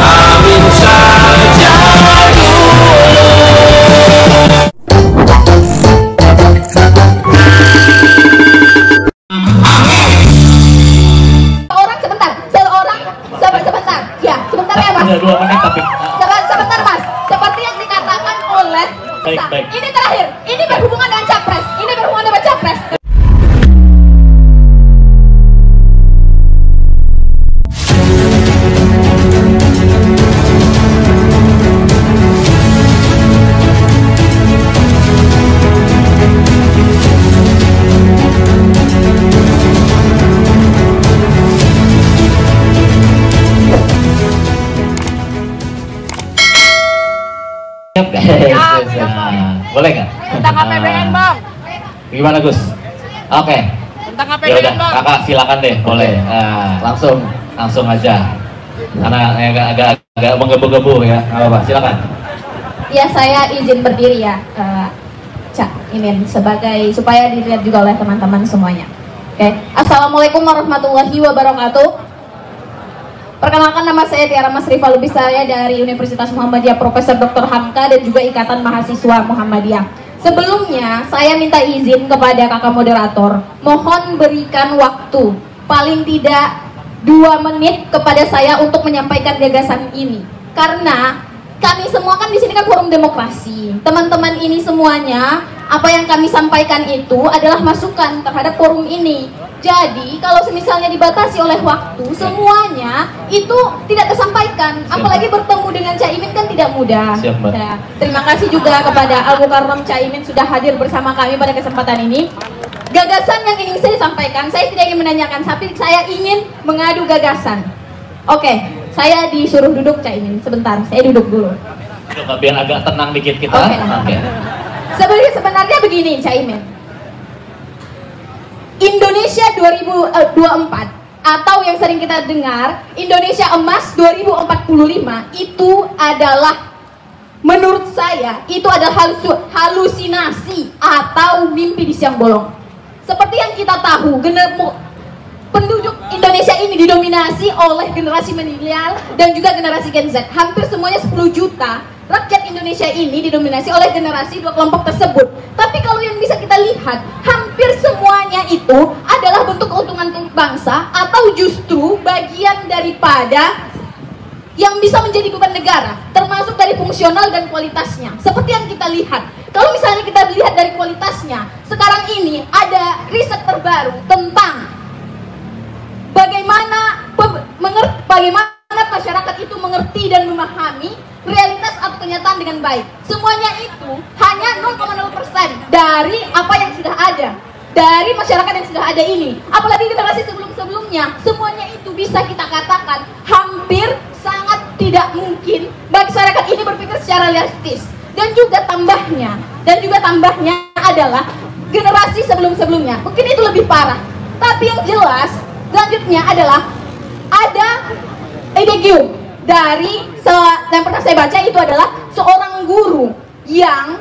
Amin saja Sebentar Mas, seperti yang dikatakan oleh baik. Ini terakhir, ini berhubungan dengan capres. Ini berhubungan dengan capres. Boleh nggak? Tentang APBN Bang. Gimana Gus? Oke. Tentang Ya APBN udah, Bang. kakak silakan deh, boleh. Langsung aja. Karena agak menggebu-gebu ya. Apa silakan. Ya saya izin berdiri ya, Cak Imin, sebagai supaya dilihat juga oleh teman-teman semuanya. Oke. Assalamualaikum warahmatullahi wabarakatuh. Perkenalkan, nama saya Tiara Mas Rifa Lubis, saya dari Universitas Muhammadiyah Profesor Dr. Hamka dan juga Ikatan Mahasiswa Muhammadiyah. Sebelumnya saya minta izin kepada kakak moderator, mohon berikan waktu paling tidak 2 menit kepada saya untuk menyampaikan gagasan ini. Karena kami semua kan di sini kan forum demokrasi. Teman-teman ini semuanya, apa yang kami sampaikan itu adalah masukan terhadap forum ini. Jadi kalau misalnya dibatasi oleh waktu, semuanya itu tidak tersampaikan. Apalagi bertemu dengan Caimin kan tidak mudah. Ya, terima kasih juga kepada Al Mukarram Caimin sudah hadir bersama kami pada kesempatan ini. Gagasan yang ingin saya sampaikan, saya tidak ingin menanyakan, tapi saya ingin mengadu gagasan. Oke, saya disuruh duduk Caimin sebentar, saya duduk dulu. Biar agak tenang dikit kita. Oke. Sebenarnya begini Caimin. Indonesia 2024 atau yang sering kita dengar Indonesia Emas 2045 itu adalah, menurut saya itu adalah halusinasi atau mimpi di siang bolong. Seperti yang kita tahu, penduduk Indonesia ini didominasi oleh generasi milenial dan juga generasi Gen Z. Hampir semuanya 10 juta rakyat Indonesia ini didominasi oleh generasi 2 kelompok tersebut. Tapi kalau yang bisa kita lihat, hampir semuanya itu adalah bentuk keuntungan untuk bangsa atau justru bagian daripada yang bisa menjadi beban negara, termasuk dari fungsional dan kualitasnya. Seperti yang kita lihat, kalau misalnya kita lihat dari kualitasnya, sekarang ini ada riset terbaru tentang bagaimana masyarakat itu mengerti dan memahami realitas atau kenyataan dengan baik. Semuanya itu hanya 0,0% dari apa yang sudah ada, dari masyarakat yang sudah ada ini. Apalagi generasi sebelum-sebelumnya, semuanya itu bisa kita katakan hampir sangat tidak mungkin bagi masyarakat ini berpikir secara realistis. Dan juga tambahnya adalah generasi sebelum-sebelumnya. Mungkin itu lebih parah. Tapi yang jelas selanjutnya adalah ada EDG dari yang pernah saya baca, itu adalah seorang guru yang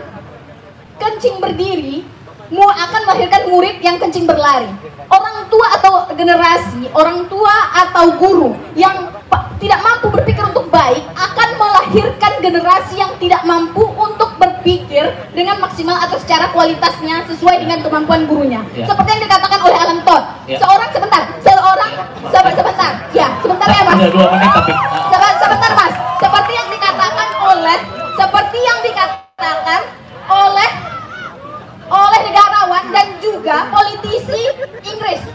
kencing berdiri akan melahirkan murid yang kencing berlari. Orang tua atau generasi, orang tua atau guru yang tidak mampu berpikir untuk baik akan melahirkan generasi yang tidak mampu untuk berpikir dengan maksimal atau secara kualitasnya sesuai dengan kemampuan gurunya. Seperti yang dikatakan oleh Alan Todd. Sebentar ya Mas. Sebentar Mas. Seperti yang dikatakan oleh negarawan dan juga politisi Inggris,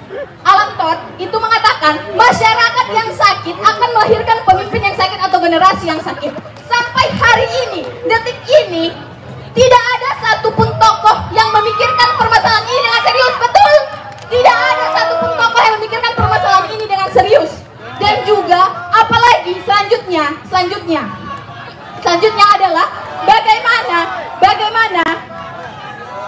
Alan Todd itu mengatakan masyarakat yang sakit akan melahirkan pemimpin yang sakit atau generasi yang sakit. Sampai hari ini, detik ini, tidak ada satupun tokoh yang memikirkan permasalahan ini dengan serius. Betul, tidak ada satupun tokoh yang memikirkan permasalahan ini dengan serius. Dan juga apalagi selanjutnya adalah bagaimana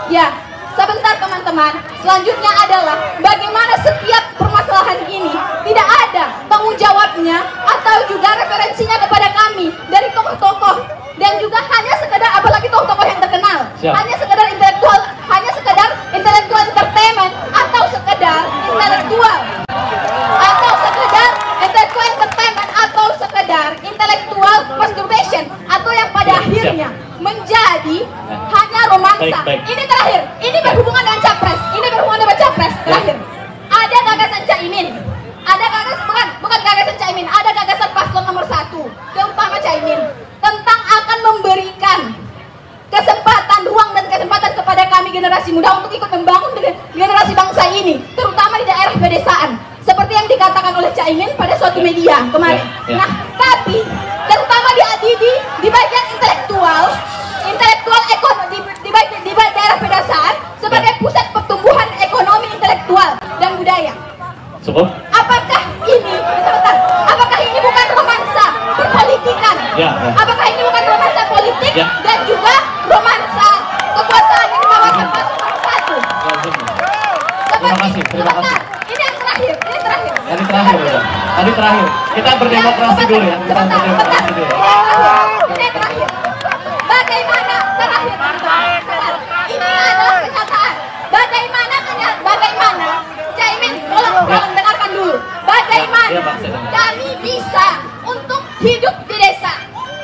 ya, sebentar teman-teman. Selanjutnya adalah bagaimana setiap permasalahan ini tidak ada tanggung jawabnya atau juga referensinya kepada kami dari tokoh-tokoh, dan juga hanya sekedar, apalagi tokoh-tokoh yang terkenal, hanya sekedar intelektual entertainment atau sekedar intelektual entertainment atau bangsa. baik. Ini terakhir. Ini berhubungan dengan capres. Ini berhubungan dengan capres. Terakhir. Ada gagasan Caimin. Ada gagasan bukan gagasan Caimin. Ada gagasan paslon nomor 1, terutama Caimin, tentang akan memberikan kesempatan, ruang dan kesempatan kepada kami generasi muda untuk ikut membangun generasi bangsa ini, terutama di daerah pedesaan, seperti yang dikatakan oleh Caimin pada suatu media kemarin. Nah, tapi terutama di bagian intelektual ekonomi di daerah pedesaan sebagai pusat pertumbuhan ekonomi intelektual dan budaya. Apakah ini, sebentar, apakah ini bukan romansa perpolitikan? Apakah ini bukan romansa politik dan juga romansa kekuasaan yang dibawakan paslon 1? Terima kasih. Ini yang terakhir, Tadi terakhir. Kita berdemokrasi dulu ya. Kita berdemokrasi dulu. Ini yang terakhir. Bagaimana terakhir? Ini adalah kenyataan. Bagaimana Caimin, tolong dengarkan dulu. Bagaimana kami bisa untuk hidup di desa,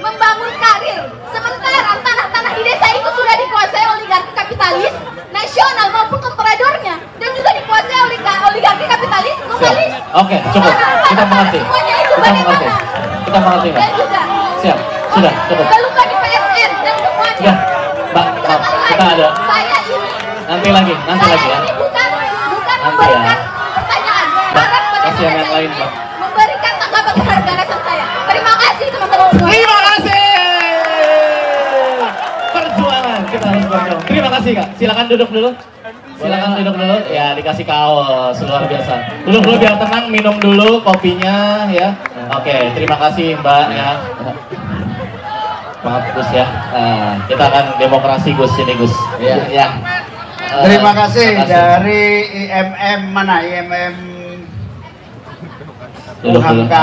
membangun karir, sementara tanah-tanah di desa itu sudah dikuasai oligarki kapitalis nasional maupun kompradornya, dan juga dikuasai oligarki kapitalis globalis. Oke, cukup. Kita mengerti. Kita mengerti. Dan juga Siap. Sudah, cukup. Jangan lupa di PSN dan semuanya. Ya, Mbak, kita ada. Saya ini. Nanti lagi ya. Ini bukan memberikan pertanyaan. Harap kasih yang lain, Mbak. Memberikan tanggapan terhadap gagasan saya. Terima kasih teman-teman semua. Terima kasih. Perjuangan kita harus berjuang. Terima kasih Kak. Silakan duduk dulu. Ya, dikasih kaos luar biasa. Duduk dulu biar tenang, minum dulu kopinya ya. Oke, terima kasih Mbak ya. Maaf Gus ya. Kita akan demokrasi Gus ini Gus. Ya. Terima kasih dari IMM mana? IMM UHK.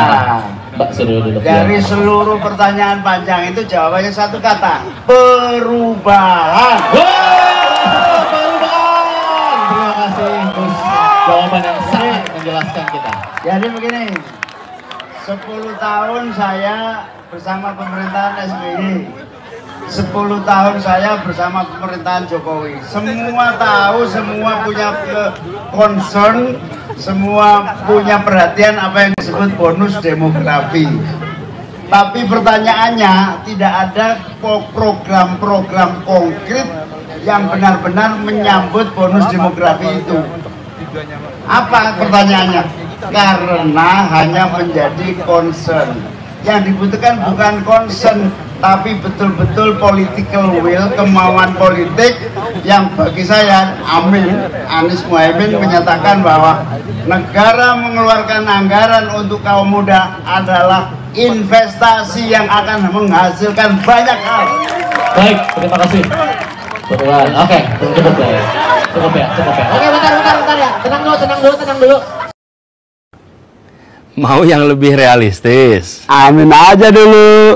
Mbak suruh duduk. Dari seluruh pertanyaan panjang itu jawabannya satu kata, perubahan. Perubahan. Terima kasih Gus. Jawaban yang sangat menjelaskan kita. Jadi begini, 10 tahun saya bersama pemerintahan SBY, 10 tahun saya bersama pemerintahan Jokowi. Semua tahu, semua punya concern, semua punya perhatian apa yang disebut bonus demografi. Tapi pertanyaannya, tidak ada program-program konkret yang benar-benar menyambut bonus demografi itu. Apa pertanyaannya? Karena hanya menjadi concern. Yang dibutuhkan bukan concern, tapi betul-betul political will, kemauan politik yang bagi saya, Anies Mohaimin menyatakan bahwa negara mengeluarkan anggaran untuk kaum muda adalah investasi yang akan menghasilkan banyak hal. Baik, terima kasih. Betulan. Oke, cukup ya. Cukup ya. Oke, bentar ya. Tenang dulu. Mau yang lebih realistis. Amin aja dulu.